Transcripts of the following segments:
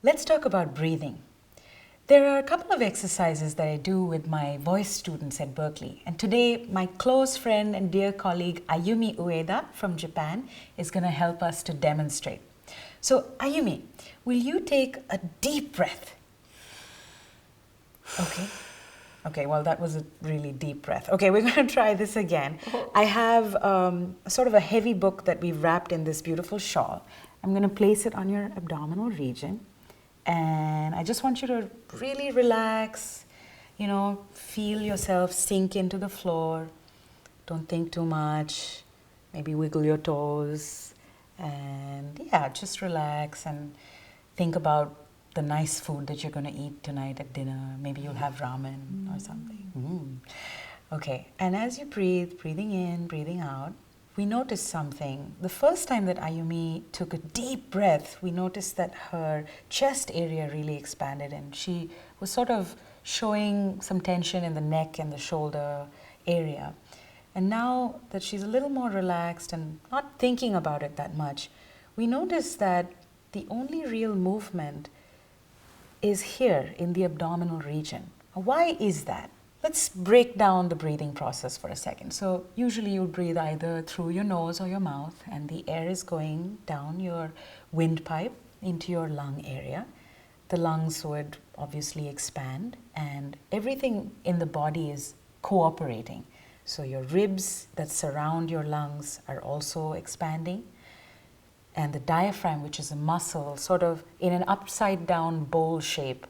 Let's talk about breathing. There are a couple of exercises that I do with my voice students at Berklee. And today, my close friend and dear colleague Ayumi Ueda from Japan is going to help us to demonstrate. So, Ayumi, will you take a deep breath? Okay. Okay, well, that was a really deep breath. Okay, we're going to try this again. I have sort of a heavy book that we've wrapped in this beautiful shawl. I'm going to place it on your abdominal region. And I just want you to really relax, feel yourself sink into the floor. Don't think too much. Maybe wiggle your toes. And yeah, just relax and think about the nice food that you're going to eat tonight at dinner. Maybe you'll have ramen or something. Okay, and as you breathe, breathing in, breathing out, we noticed something. The first time that Ayumi took a deep breath, we noticed that her chest area really expanded and she was sort of showing some tension in the neck and the shoulder area. And now that she's a little more relaxed and not thinking about it that much, we noticed that the only real movement is here in the abdominal region. Why is that? Let's break down the breathing process for a second. So usually you breathe either through your nose or your mouth, and the air is going down your windpipe into your lung area. The lungs would obviously expand, and everything in the body is cooperating. So your ribs that surround your lungs are also expanding. And the diaphragm, which is a muscle, sort of in an upside down bowl shape,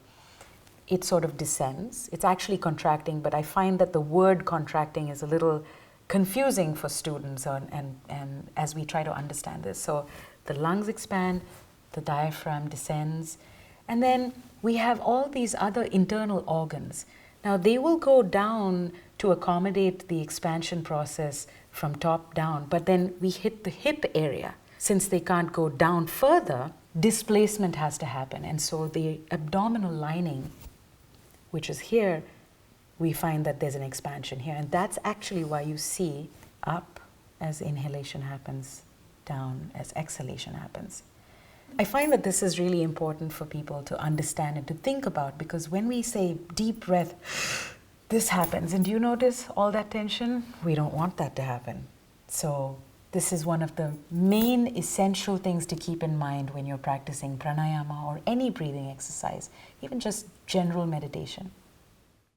it sort of descends. It's actually contracting, but I find that the word contracting is a little confusing for students and as we try to understand this. So the lungs expand, the diaphragm descends, and then we have all these other internal organs. Now they will go down to accommodate the expansion process from top down, but then we hit the hip area. Since they can't go down further, displacement has to happen. And so the abdominal lining, which is here, we find that there's an expansion here. And that's actually why you see up as inhalation happens, down as exhalation happens. I find that this is really important for people to understand and to think about, because when we say deep breath, this happens. And do you notice all that tension? We don't want that to happen. So this is one of the main essential things to keep in mind when you're practicing pranayama or any breathing exercise, even just general meditation.